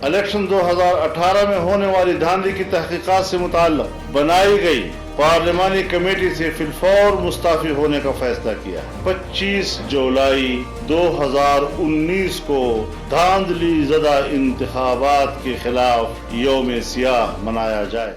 Election 2018 में होने वाली धांधली की तहकीकात से मुताल्लिक बनाई गई पार्लिमानी कमेटी से फिलफौर मुस्ताफी होने का फैसला किया। 25 जुलाई 2019 को धांधली ज़दा इंतखाबात के खिलाफ यौम सियाह मनाया जाए।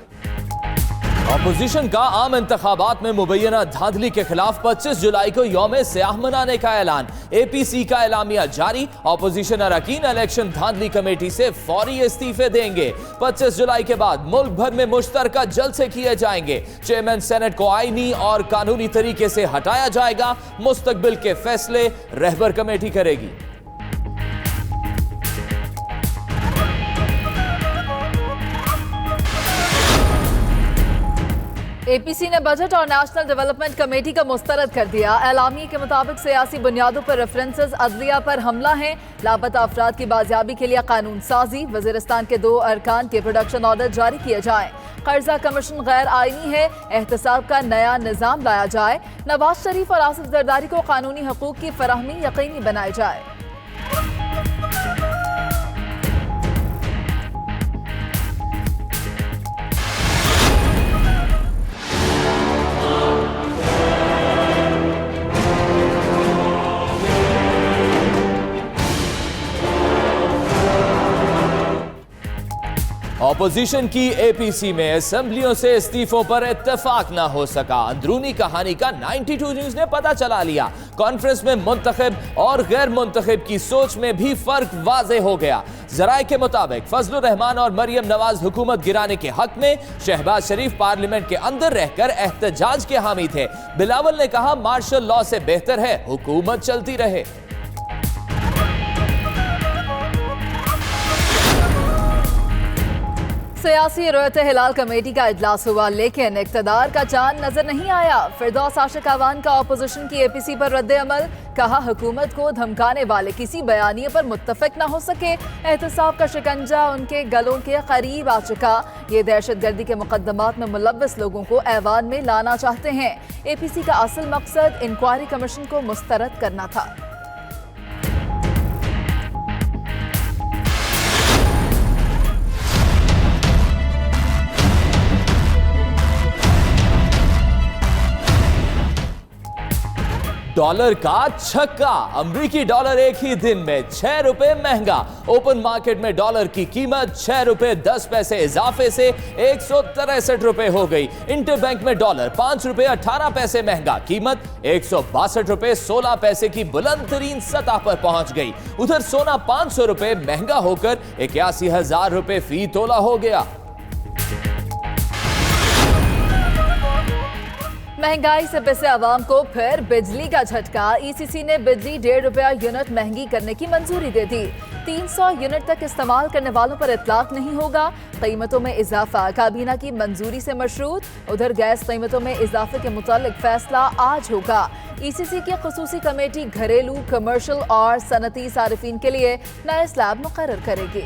अपोजिशन का आम इंतखाबात में मुबैना धांधली के खिलाफ 25 जुलाई को यौम सियाह मनाने का ऐलान। APC का एलामिया जारी। अपोजिशन अरकान इलेक्शन धांधली कमेटी से फौरी इस्तीफे देंगे। 25 जुलाई के बाद मुल्क भर में मुश्तरका जलसे किए जाएंगे। चेयरमैन सेनेट को आईनी और कानूनी तरीके से हटाया जाएगा। मुस्तकबिल के फैसले रहबर कमेटी करेगी। APC ने बजट और नेशनल डेवलपमेंट कमेटी का मुस्तरद कर दिया। एलामिये के मुताबिक सियासी बुनियादों पर रेफरेंसेस अदलिया पर हमला है। लापता अफराद की बाजियाबी के लिए कानून साजी। वजीरिस्तान के 2 अरकान के प्रोडक्शन ऑर्डर जारी किए जाए। कर्जा कमीशन गैर आईनी है। एहतसाब का नया निजाम लाया जाए। नवाज शरीफ और आसिफ जरदारी को कानूनी हकूक की फराहमी यकीनी बनाई जाए। ऑपोजिशन की APC में असेंबलियों से इस्तीफों पर इत्तेफाक ना हो सका। अंदरूनी कहानी का 92 न्यूज ने पता चला लिया। कॉन्फ्रेंस में मुंतखब और गैर मुंतखब की सोच में भी फर्क वाज़े हो गया। जराए के मुताबिक फजलुर रहमान और मरियम नवाज हुकूमत गिराने के हक में, शहबाज शरीफ पार्लियामेंट के अंदर रहकर एहतजाज के हामी थे। बिलावल ने कहा मार्शल लॉ से बेहतर है हुकूमत चलती रहे। सियासी रोयत हिलाल कमेटी का इजलास हुआ, लेकिन इक्तदार का चांद नजर नहीं आया। फिरदौस आशिक अवान का अपोजिशन की APC पर रद्द अमल। कहा हुकूमत को धमकाने वाले किसी बयानिए पर मुत्तफिक न हो सके। एहतसाब का शिकंजा उनके गलों के करीब आ चुका। ये दहशतगर्दी के मुकदमात में मुलव्वस लोगों को ऐवान में लाना चाहते हैं। APC का असल मकसद इंक्वायरी कमीशन को मुस्तरद करना था। डॉलर का छक्का। अमरीकी डॉलर एक ही दिन में 6 रुपए महंगा। ओपन मार्केट में डॉलर की कीमत 6 रुपए 10 पैसे इजाफे से 163 रुपए हो गई। इंटरबैंक में डॉलर 5 रुपए 18 पैसे महंगा। कीमत 162 रुपए 16 पैसे की बुलंद तरीन सतह पर पहुंच गई। उधर सोना 500 रुपए महंगा होकर 81,000 रुपए फी तोला हो गया। महंगाई से पिसे आवाम को फिर बिजली का झटका। ECC ने बिजली 1.5 रुपया यूनिट महंगी करने की मंजूरी दे दी। 300 यूनिट तक इस्तेमाल करने वालों पर इतलाक नहीं होगा। कीमतों में इजाफा काबीना की मंजूरी से मशरूत। उधर गैस कीमतों में इजाफे के मुतालिक फैसला आज होगा। ECC की खुसूसी कमेटी घरेलू, कमर्शियल और सनती सारिफीन के लिए नए स्लैब मुकर्रर करेगी।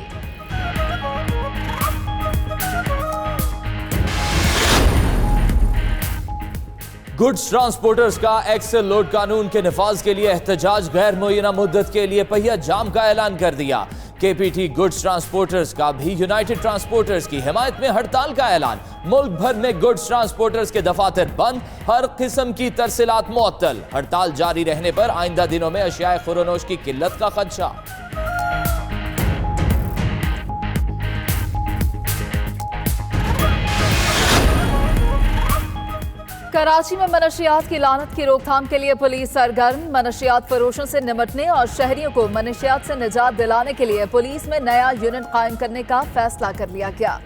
गुड्स ट्रांसपोर्टर्स का एक्सेल लोड कानून के निफाज के लिए एहतजाज गैर मुय्यना मुद्दत के लिए पहिया जाम का ऐलान कर दिया। KPT गुड्स ट्रांसपोर्टर्स का भी यूनाइटेड ट्रांसपोर्टर्स की हिमायत में हड़ताल का ऐलान। मुल्क भर में गुड्स ट्रांसपोर्टर्स के दफातर बंद, हर किस्म की तरसीलात मुअत्तल। हड़ताल जारी रहने पर आइंदा दिनों में अशियाए खुरोनोश की किल्लत का खदशा। कराची में मनशियात की लानत की रोकथाम के लिए पुलिस सरगर्म। मनशियात फरोशों से निपटने और शहरियों को मनशियात से निजात दिलाने के लिए पुलिस में नया यूनिट कायम करने का फैसला कर लिया गया।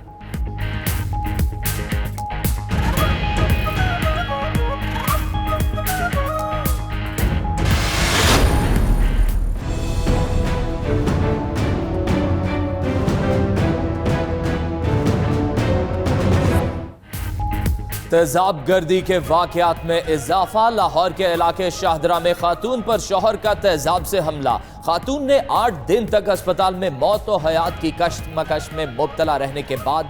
तेजाब गर्दी के वाकयात में इजाफा। लाहौर के इलाके शाहदरा में खातून पर शौहर का तेजाब से हमला। खातून ने 8 दिन तक अस्पताल में मौत और हयात की कश्मकश में मुब्तला रहने के बाद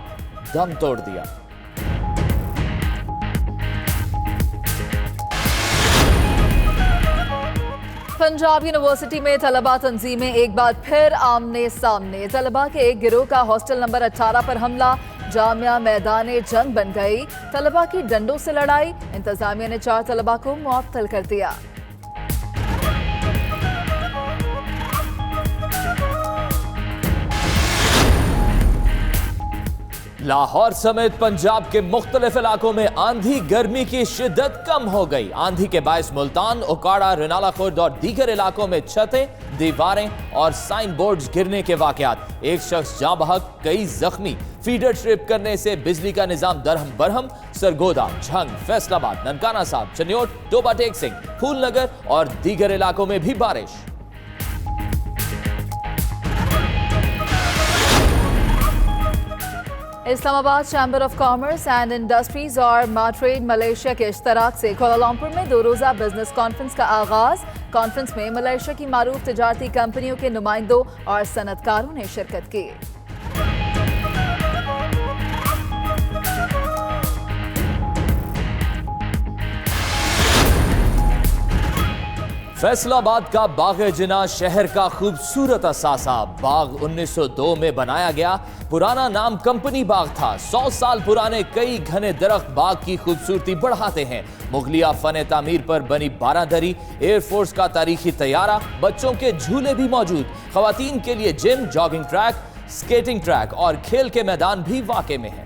दम तोड़ दिया। पंजाब यूनिवर्सिटी में तलबा तंजीमें एक बार फिर आमने सामने। तलबा के एक गिरोह का हॉस्टल नंबर 18 पर हमला, जामिया मैदान जंग बन गई। तलबा की डंडों से लड़ाई, इंतजामिया ने 4 तलबा को मुअत्तल कर दिया। लाहौर समेत पंजाब के मुख्तलिफ इलाकों में आंधी गर्मी की शिद्दत कम हो गई। आंधी के बायस मुल्तान, उकाड़ा, रिनाला खुर्द और दीगर इलाकों में छतें, दीवारें और साइन बोर्ड्स गिरने के वाकयात। एक शख्स जाँ बहक, कई जख्मी। फीडर ट्रिप करने से बिजली का निजाम दरहम बरहम। सरगोदा, झंग, फैसलाबाद, ननकाना साहब, चन्योट, टोबा टेक सिंह, फूलनगर और दीगर इलाकों में भी बारिश। Islamabad chamber of commerce and industries और मार्ट्रेड मलेशिया के इश्तराक से कुआलालंपुर में 2 रोज़ा बिजनेस कॉन्फ्रेंस का आगाज। कॉन्फ्रेंस में मलेशिया की मारूफ तिजारती कंपनियों के नुमाइंदों और सनतकारों ने शिरकत की। फैसलाबाद का बाग-ए-जिना शहर का खूबसूरत असासा। बाग 1902 में बनाया गया। पुराना नाम कंपनी बाग था। 100 साल पुराने कई घने दरख्त बाग की खूबसूरती बढ़ाते हैं। मुगलिया फन तामीर पर बनी बारादरी, एयरफोर्स का तारीखी तैयारा, बच्चों के झूले भी मौजूद। खवातीन के लिए gym, jogging track, skating track और खेल के मैदान भी वाक़े में है।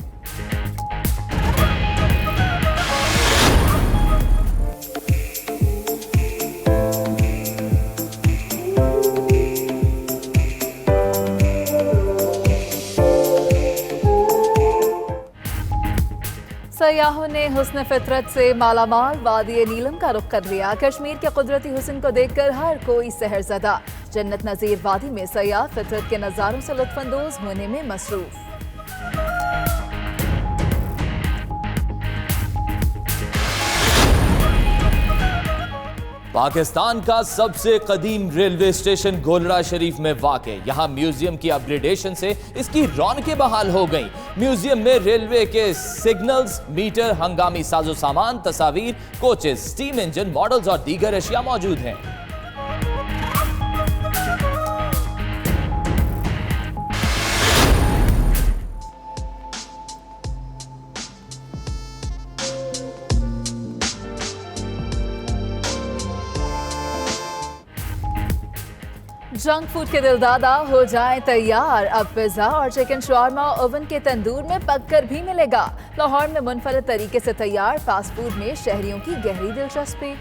सयाहों ने हुस्न फितरत से मालामाल वादी नीलम का रुख कर लिया। कश्मीर के कुदरती हुस्न को देखकर हर कोई सहरज़दा। जन्नत नज़ीर वादी में सयाह फितरत के नज़ारों से लुत्फ़अंदोज़ होने में मसरूफ। पाकिस्तान का सबसे कदीम रेलवे स्टेशन गोलड़ा शरीफ में वाक़े। यहाँ म्यूजियम की अपग्रेडेशन से इसकी रौनकें बहाल हो गई। म्यूजियम में रेलवे के सिग्नल्स, मीटर, हंगामी साजो सामान, तस्वीर, कोचेस, स्टीम इंजन, मॉडल्स और दीगर अशिया मौजूद हैं। जंक फूड के दिलदादा हो जाएं तैयार। अब पिज्जा और चिकन शवारमा ओवन के तंदूर में पककर भी मिलेगा। लाहौर में मुनफरद तरीके से तैयार फास्ट फूड में शहरियों की गहरी दिलचस्पी।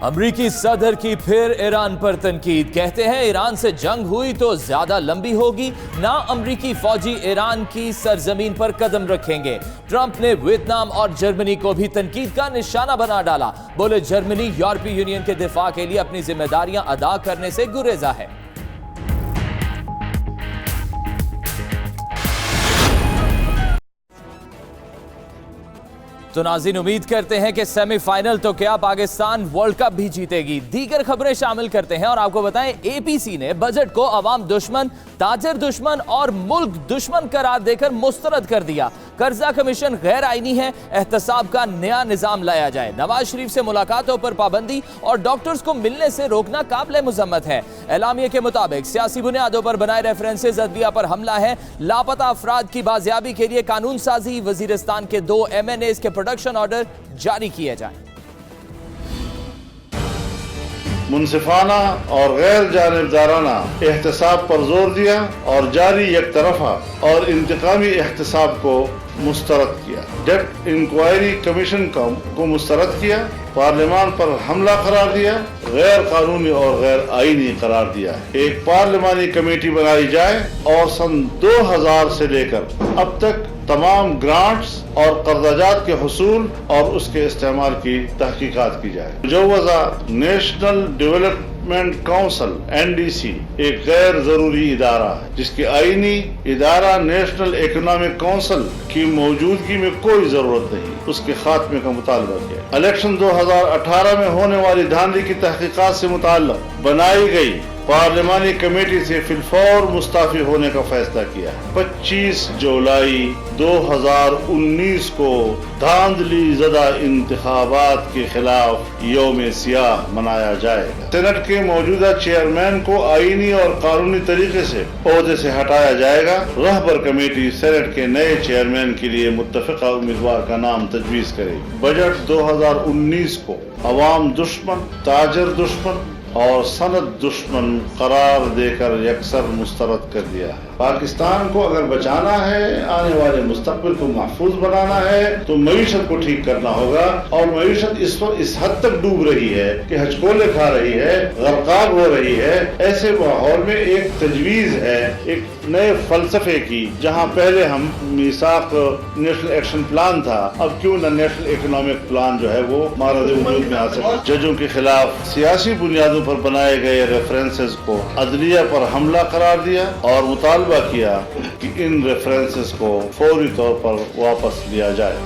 अमरीकी सदर की फिर ईरान पर तनकीद। कहते हैं ईरान से जंग हुई तो ज्यादा लंबी होगी, ना अमरीकी फौजी ईरान की सरजमीन पर कदम रखेंगे। ट्रंप ने वियतनाम और जर्मनी को भी तनकीद का निशाना बना डाला। बोले जर्मनी यूरोपीय यूनियन के दिफा के लिए अपनी जिम्मेदारियां अदा करने से गुरेजा है। तो नाज़रीन, उम्मीद करते हैं कि सेमीफाइनल तो क्या पाकिस्तान वर्ल्ड कप भी जीतेगी। दीगर खबरें शामिल करते हैं और आपको बताएं, एपीसी ने बजट को अवाम दुश्मन, ताजर दुश्मन और मुल्क दुश्मन करार देकर मुस्तरद कर दिया। कर्जा कमीशन गैर आईनी है, एहतसाब का नया निजाम लाया जाए। नवाज शरीफ से मुलाकातों पर पाबंदी और डॉक्टर्स को मिलने से रोकना काबिल मुजम्मत है। एलामिया के मुताबिक सियासी बुनियादों पर बनाए रेफरेंसेस अदलिया पर हमला है। लापता अफराद की बाजियाबी के लिए कानून साजी, वजीरिस्तान के 2 MNAs के प्रोडक्शन ऑर्डर जारी किए जाएं। मुनसिफाना और गैर जानिबदाराना एहतसाब पर जोर दिया और जारी एक तरफा और इंतकामी एहतसाब को मुस्तरद किया। डेप्थ इंक्वायरी कमीशन को मुस्तरद किया। पार्लियामान पर हमला करार दिया, गैर कानूनी और गैर आईनी करार दिया। एक पार्लियामानी कमेटी बनाई जाए और सन 2000 से लेकर अब तक तमाम ग्रांट्स और कर्जाजात के हुसूल और उसके इस्तेमाल की तहकीकात की जाए। मुजव्वज़ा नेशनल डेवलपमेंट काउंसिल NDC एक गैर जरूरी इदारा है, जिसके आईनी इदारा नेशनल इकोनॉमिक काउंसिल की मौजूदगी में कोई जरूरत नहीं। उसके खात्मे का मुतालबा किया। इलेक्शन 2018 में होने वाली धांधली की तहकीकात से मुताल्लिक़ बनाई गई पार्लिमानी कमेटी से फिलफौर मुस्ताफी होने का फैसला किया। 25 जुलाई 2019 को धांधली ज़दा इंतखाबात के खिलाफ यौम सियाह मनाया जाएगा। सेनेट के मौजूदा चेयरमैन को आईनी और कानूनी तरीके से ओहदे से हटाया जाएगा। रहबर कमेटी सेनेट के नए चेयरमैन के लिए मुत्तफिका उम्मीदवार का नाम तजवीज़ करेगी। बजट 2019 को अवाम दुश्मन, ताजर दुश्मन और सनद दुश्मन करार देकर यकसर मुस्तरद कर दिया है। पाकिस्तान को अगर बचाना है, आने वाले मुस्तकबिल को महफूज बनाना है, तो मईशत को ठीक करना होगा। और मईशत इस वक्त इस हद तक डूब रही है कि हचकोले खा रही है, गर्काब हो रही है। ऐसे माहौल में एक तजवीज़ है एक नए फलसफे की, जहाँ पहले हम मीसाक नेशनल एक्शन प्लान था, अब क्यों न नेशनल इकोनॉमिक प्लान जो है वो मारद वजूद में आ सके। जजों के खिलाफ सियासी बुनियादों पर बनाए गए रेफरेंसेस को अदलिया पर हमला करार दिया और मुतालबा किया कि इन रेफरेंसेस को फौरी तौर पर वापस लिया जाए।